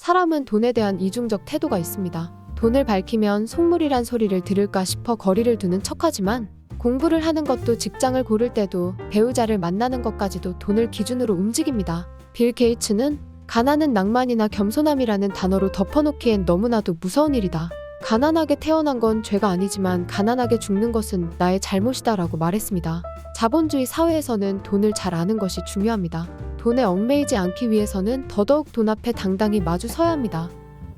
사람은 돈에 대한 이중적 태도가 있습니다. 돈을 밝히면 속물이란 소리를 들을까 싶어 거리를 두는 척하지만 공부를 하는 것도 직장을 고를 때도 배우자를 만나는 것까지도 돈을 기준으로 움직입니다. 빌 게이츠는 가난은 낭만이나 겸손함이라는 단어로 덮어놓기엔 너무나도 무서운 일이다. 가난하게 태어난 건 죄가 아니지만 가난하게 죽는 것은 나의 잘못이다라고 말했습니다. 자본주의 사회에서는 돈을 잘 아는 것이 중요합니다. 돈에 얽매이지 않기 위해서는 더더욱 돈 앞에 당당히 마주 서야 합니다.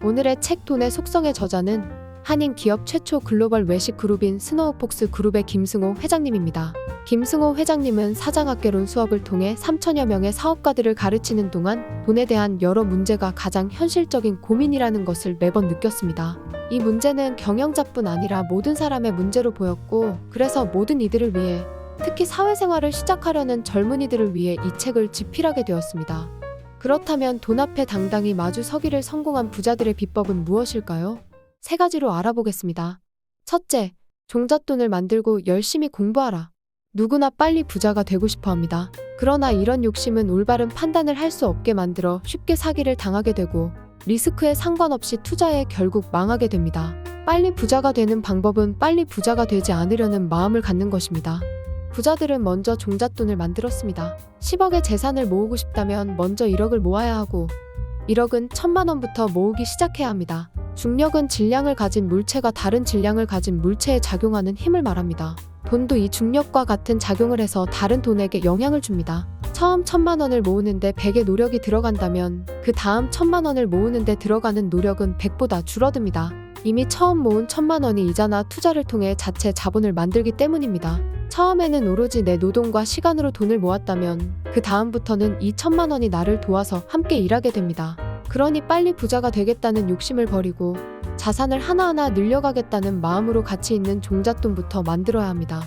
오늘의 책 돈의 속성의 저자는 한인 기업 최초 글로벌 외식 그룹인 스노우폭스 그룹의 김승호 회장님입니다. 김승호 회장님은 사장학개론 수업을 통해 3천여 명의 사업가들을 가르치는 동안 돈에 대한 여러 문제가 가장 현실적인 고민이라는 것을 매번 느꼈습니다. 이 문제는 경영자뿐 아니라 모든 사람의 문제로 보였고, 그래서 모든 이들을 위해, 특히 사회생활을 시작하려는 젊은이들을 위해 이 책을 집필하게 되었습니다. 그렇다면 돈 앞에 당당히 마주 서기를 성공한 부자들의 비법은 무엇일까요? 3가지로 알아보겠습니다. 첫째, 종잣돈을 만들고 열심히 공부하라. 누구나 빨리 부자가 되고 싶어 합니다. 그러나 이런 욕심은 올바른 판단을 할 수 없게 만들어 쉽게 사기를 당하게 되고 리스크에 상관없이 투자해 결국 망하게 됩니다. 빨리 부자가 되는 방법은 빨리 부자가 되지 않으려는 마음을 갖는 것입니다. 부자들은 먼저 종잣돈을 만들었습니다. 10억의 재산을 모으고 싶다면 먼저 1억을 모아야 하고 1억은 1000만 원부터 모으기 시작해야 합니다. 중력은 질량을 가진 물체가 다른 질량을 가진 물체에 작용하는 힘을 말합니다. 돈도 이 중력과 같은 작용을 해서 다른 돈에게 영향을 줍니다. 처음 1000만 원을 모으는데 100의 노력이 들어간다면 그 다음 1000만 원을 모으는데 들어가는 노력은 100보다 줄어듭니다. 이미 처음 모은 1000만 원이 이자나 투자를 통해 자체 자본을 만들기 때문입니다. 처음에는 오로지 내 노동과 시간으로 돈을 모았다면 그 다음부터는 이 1000만 원이 나를 도와서 함께 일하게 됩니다. 그러니 빨리 부자가 되겠다는 욕심을 버리고 자산을 하나하나 늘려가겠다는 마음으로 가치 있는 종잣돈부터 만들어야 합니다.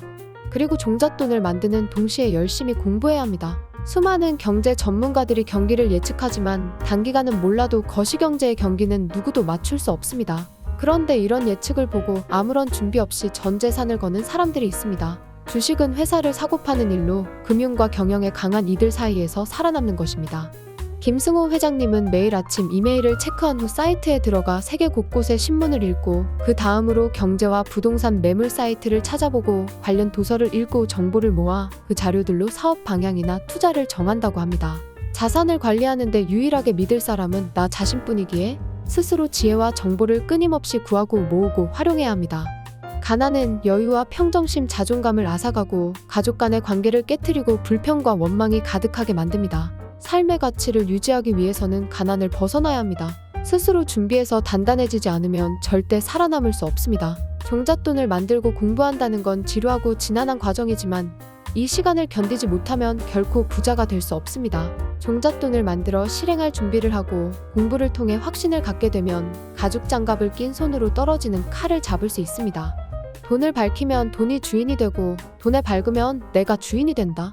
그리고 종잣돈을 만드는 동시에 열심히 공부해야 합니다. 수많은 경제 전문가들이 경기를 예측하지만 단기간은 몰라도 거시경제의 경기는 누구도 맞출 수 없습니다. 그런데 이런 예측을 보고 아무런 준비 없이 전 재산을 거는 사람들이 있습니다. 주식은 회사를 사고 파는 일로 금융과 경영에 강한 이들 사이에서 살아남는 것입니다. 김승호 회장님은 매일 아침 이메일을 체크한 후 사이트에 들어가 세계 곳곳의 신문을 읽고 그 다음으로 경제와 부동산 매물 사이트를 찾아보고 관련 도서를 읽고 정보를 모아 그 자료들로 사업 방향이나 투자를 정한다고 합니다. 자산을 관리하는 데 유일하게 믿을 사람은 나 자신뿐이기에 스스로 지혜와 정보를 끊임없이 구하고 모으고 활용해야 합니다. 가난은 여유와 평정심, 자존감을 앗아가고 가족 간의 관계를 깨트리고 불평과 원망이 가득하게 만듭니다. 삶의 가치를 유지하기 위해서는 가난을 벗어나야 합니다. 스스로 준비해서 단단해지지 않으면 절대 살아남을 수 없습니다. 종잣돈을 만들고 공부한다는 건 지루하고 지난한 과정이지만 이 시간을 견디지 못하면 결코 부자가 될 수 없습니다. 종잣돈을 만들어 실행할 준비를 하고 공부를 통해 확신을 갖게 되면 가죽 장갑을 낀 손으로 떨어지는 칼을 잡을 수 있습니다. 돈을 밝히면 돈이 주인이 되고 돈에 밝으면 내가 주인이 된다.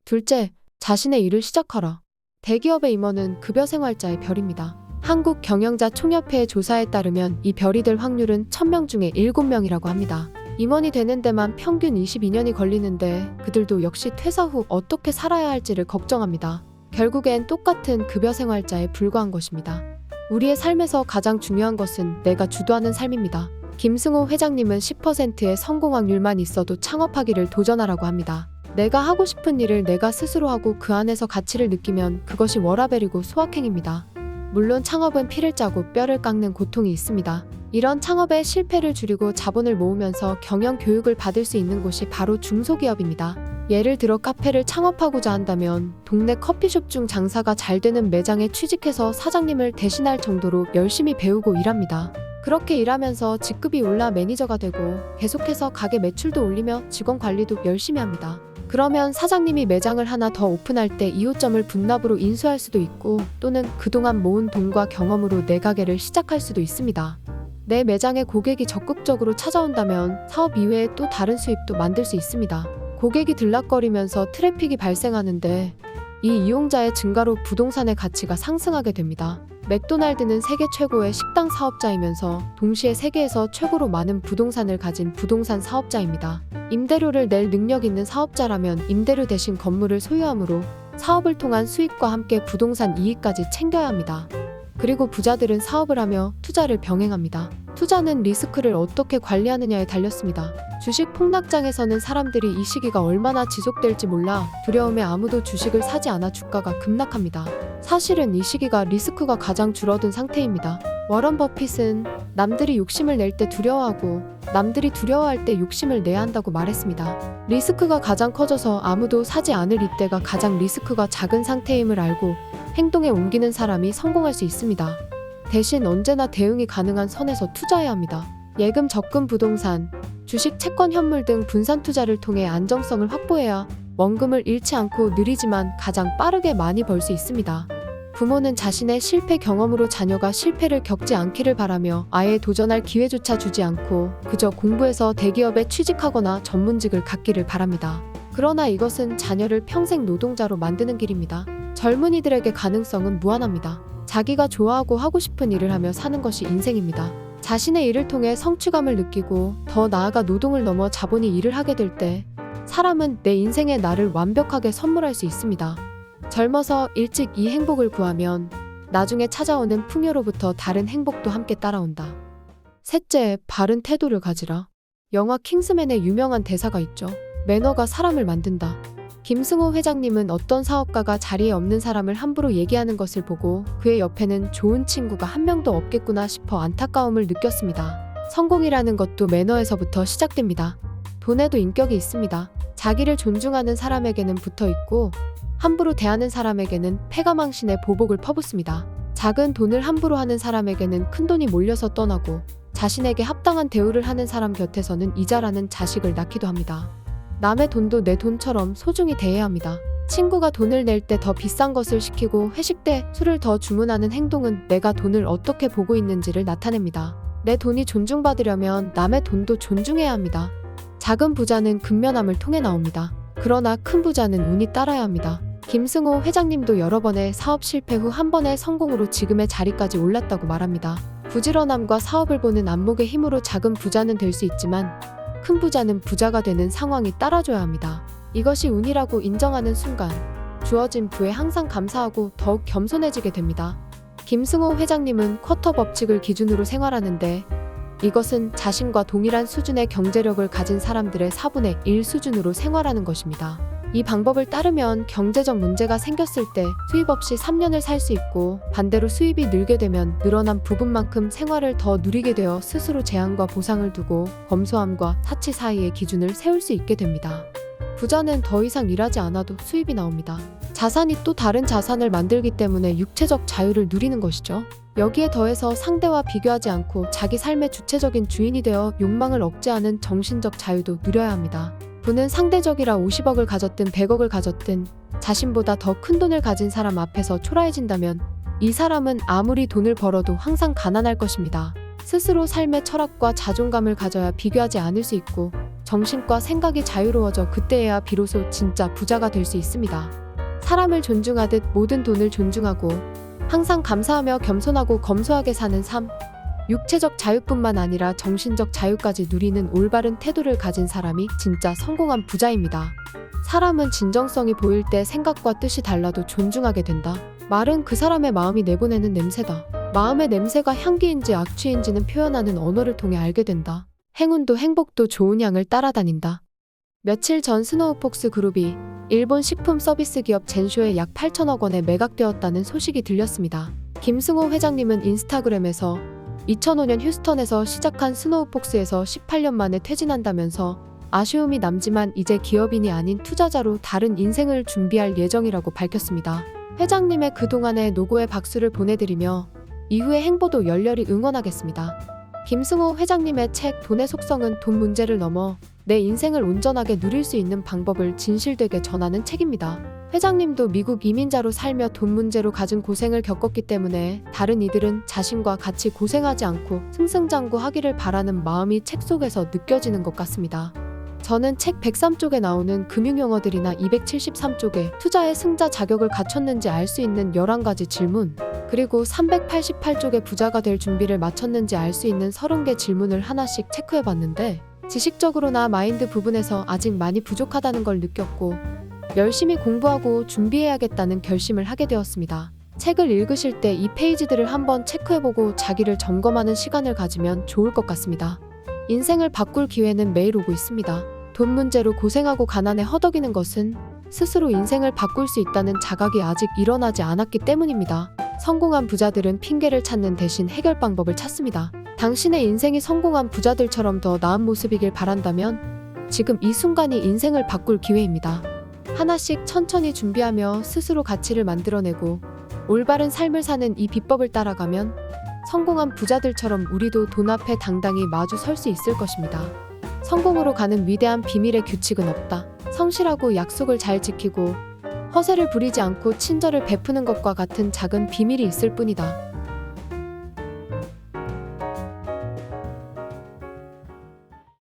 둘째, 자신의 일을 시작하라. 대기업의 임원은 급여생활자의 별입니다. 한국경영자총협회의 조사에 따르면 이 별이 될 확률은 1000명 중에 7명이라고 합니다. 임원이 되는 데만 평균 22년이 걸리는데 그들도 역시 퇴사 후 어떻게 살아야 할지를 걱정합니다. 결국엔 똑같은 급여생활자에 불과한 것입니다. 우리의 삶에서 가장 중요한 것은 내가 주도하는 삶입니다. 김승호 회장님은 10%의 성공 확률만 있어도 창업하기를 도전하라고 합니다. 내가 하고 싶은 일을 내가 스스로 하고 그 안에서 가치를 느끼면 그것이 워라밸이고 소확행입니다. 물론 창업은 피를 짜고 뼈를 깎는 고통이 있습니다. 이런 창업의 실패를 줄이고 자본을 모으면서 경영 교육을 받을 수 있는 곳이 바로 중소기업입니다. 예를 들어 카페를 창업하고자 한다면 동네 커피숍 중 장사가 잘 되는 매장에 취직해서 사장님을 대신할 정도로 열심히 배우고 일합니다. 그렇게 일하면서 직급이 올라 매니저가 되고 계속해서 가게 매출도 올리며 직원 관리도 열심히 합니다. 그러면 사장님이 매장을 하나 더 오픈할 때 2호점을 분납으로 인수할 수도 있고 또는 그동안 모은 돈과 경험으로 내 가게를 시작할 수도 있습니다. 내 매장에 고객이 적극적으로 찾아온다면 사업 이외에 또 다른 수입도 만들 수 있습니다. 고객이 들락거리면서 트래픽이 발생하는데 이 이용자의 증가로 부동산의 가치가 상승하게 됩니다. 맥도날드는 세계 최고의 식당 사업자이면서 동시에 세계에서 최고로 많은 부동산을 가진 부동산 사업자입니다. 임대료를 낼 능력 있는 사업자라면 임대료 대신 건물을 소유하므로 사업을 통한 수익과 함께 부동산 이익까지 챙겨야 합니다. 그리고 부자들은 사업을 하며 투자를 병행합니다. 투자는 리스크를 어떻게 관리하느냐에 달렸습니다. 주식 폭락장에서는 사람들이 이 시기가 얼마나 지속될지 몰라 두려움에 아무도 주식을 사지 않아 주가가 급락합니다. 사실은 이 시기가 리스크가 가장 줄어든 상태입니다. 워런 버핏은 남들이 욕심을 낼 때 두려워하고 남들이 두려워할 때 욕심을 내야 한다고 말했습니다. 리스크가 가장 커져서 아무도 사지 않을 이때가 가장 리스크가 작은 상태임을 알고 행동에 옮기는 사람이 성공할 수 있습니다. 대신 언제나 대응이 가능한 선에서 투자해야 합니다. 예금, 적금, 부동산, 주식, 채권, 현물 등 분산 투자를 통해 안정성을 확보해야 원금을 잃지 않고 느리지만 가장 빠르게 많이 벌 수 있습니다. 부모는 자신의 실패 경험으로 자녀가 실패를 겪지 않기를 바라며 아예 도전할 기회조차 주지 않고 그저 공부해서 대기업에 취직하거나 전문직을 갖기를 바랍니다. 그러나 이것은 자녀를 평생 노동자로 만드는 길입니다. 젊은이들에게 가능성은 무한합니다. 자기가 좋아하고 하고 싶은 일을 하며 사는 것이 인생입니다. 자신의 일을 통해 성취감을 느끼고 더 나아가 노동을 넘어 자본이 일을 하게 될 때 사람은 내 인생의 나를 완벽하게 선물할 수 있습니다. 젊어서 일찍 이 행복을 구하면 나중에 찾아오는 풍요로부터 다른 행복도 함께 따라온다. 셋째, 바른 태도를 가지라. 영화 킹스맨에 유명한 대사가 있죠. 매너가 사람을 만든다. 김승호 회장님은 어떤 사업가가 자리에 없는 사람을 함부로 얘기하는 것을 보고 그의 옆에는 좋은 친구가 한 명도 없겠구나 싶어 안타까움을 느꼈습니다. 성공이라는 것도 매너에서부터 시작됩니다. 돈에도 인격이 있습니다. 자기를 존중하는 사람에게는 붙어 있고 함부로 대하는 사람에게는 패가망신의 보복을 퍼붓습니다. 작은 돈을 함부로 하는 사람에게는 큰 돈이 몰려서 떠나고 자신에게 합당한 대우를 하는 사람 곁에서는 이자라는 자식을 낳기도 합니다. 남의 돈도 내 돈처럼 소중히 대해야 합니다. 친구가 돈을 낼 때 더 비싼 것을 시키고 회식 때 술을 더 주문하는 행동은 내가 돈을 어떻게 보고 있는지를 나타냅니다. 내 돈이 존중받으려면 남의 돈도 존중해야 합니다. 작은 부자는 근면함을 통해 나옵니다. 그러나 큰 부자는 운이 따라야 합니다. 김승호 회장님도 여러 번의 사업 실패 후 한 번의 성공으로 지금의 자리까지 올랐다고 말합니다. 부지런함과 사업을 보는 안목의 힘으로 작은 부자는 될 수 있지만 큰 부자는 부자가 되는 상황이 따라줘야 합니다. 이것이 운이라고 인정하는 순간 주어진 부에 항상 감사하고 더욱 겸손해지게 됩니다. 김승호 회장님은 쿼터 법칙을 기준으로 생활하는데 이것은 자신과 동일한 수준의 경제력을 가진 사람들의 4분의 1 수준으로 생활하는 것입니다. 이 방법을 따르면 경제적 문제가 생겼을 때 수입 없이 3년을 살 수 있고 반대로 수입이 늘게 되면 늘어난 부분만큼 생활을 더 누리게 되어 스스로 제한과 보상을 두고 검소함과 사치 사이의 기준을 세울 수 있게 됩니다. 부자는 더 이상 일하지 않아도 수입이 나옵니다. 자산이 또 다른 자산을 만들기 때문에 육체적 자유를 누리는 것이죠. 여기에 더해서 상대와 비교하지 않고 자기 삶의 주체적인 주인이 되어 욕망을 억제하는 정신적 자유도 누려야 합니다. 부는 상대적이라 50억을 가졌든 100억을 가졌든 자신보다 더 큰 돈을 가진 사람 앞에서 초라해진다면 이 사람은 아무리 돈을 벌어도 항상 가난할 것입니다. 스스로 삶의 철학과 자존감을 가져야 비교하지 않을 수 있고 정신과 생각이 자유로워져 그때에야 비로소 진짜 부자가 될 수 있습니다. 사람을 존중하듯 모든 돈을 존중하고 항상 감사하며 겸손하고 검소하게 사는 삶. 육체적 자유뿐만 아니라 정신적 자유까지 누리는 올바른 태도를 가진 사람이 진짜 성공한 부자입니다. 사람은 진정성이 보일 때 생각과 뜻이 달라도 존중하게 된다. 말은 그 사람의 마음이 내보내는 냄새다. 마음의 냄새가 향기인지 악취인지는 표현하는 언어를 통해 알게 된다. 행운도 행복도 좋은 양을 따라다닌다. 며칠 전 스노우폭스 그룹이 일본 식품 서비스 기업 젠쇼에 약 8천억 원에 매각되었다는 소식이 들렸습니다. 김승호 회장님은 인스타그램에서 2005년 휴스턴에서 시작한 스노우폭스에서 18년 만에 퇴진한다면서 아쉬움이 남지만 이제 기업인이 아닌 투자자로 다른 인생을 준비할 예정이라고 밝혔습니다. 회장님의 그동안의 노고에 박수를 보내드리며 이후의 행보도 열렬히 응원하겠습니다. 김승호 회장님의 책 돈의 속성은 돈 문제를 넘어 내 인생을 온전하게 누릴 수 있는 방법을 진실되게 전하는 책입니다. 회장님도 미국 이민자로 살며 돈 문제로 갖은 고생을 겪었기 때문에 다른 이들은 자신과 같이 고생하지 않고 승승장구하기를 바라는 마음이 책 속에서 느껴지는 것 같습니다. 저는 책 103쪽에 나오는 금융용어들이나 273쪽에 투자의 승자 자격을 갖췄는지 알 수 있는 11가지 질문, 그리고 388쪽에 부자가 될 준비를 마쳤는지 알 수 있는 30개 질문을 하나씩 체크해봤는데 지식적으로나 마인드 부분에서 아직 많이 부족하다는 걸 느꼈고 열심히 공부하고 준비해야겠다는 결심을 하게 되었습니다. 책을 읽으실 때 이 페이지들을 한번 체크해보고 자기를 점검하는 시간을 가지면 좋을 것 같습니다. 인생을 바꿀 기회는 매일 오고 있습니다. 돈 문제로 고생하고 가난에 허덕이는 것은 스스로 인생을 바꿀 수 있다는 자각이 아직 일어나지 않았기 때문입니다. 성공한 부자들은 핑계를 찾는 대신 해결 방법을 찾습니다. 당신의 인생이 성공한 부자들처럼 더 나은 모습이길 바란다면 지금 이 순간이 인생을 바꿀 기회입니다. 하나씩 천천히 준비하며 스스로 가치를 만들어내고 올바른 삶을 사는 이 비법을 따라가면 성공한 부자들처럼 우리도 돈 앞에 당당히 마주 설 수 있을 것입니다. 성공으로 가는 위대한 비밀의 규칙은 없다. 성실하고 약속을 잘 지키고 허세를 부리지 않고 친절을 베푸는 것과 같은 작은 비밀이 있을 뿐이다.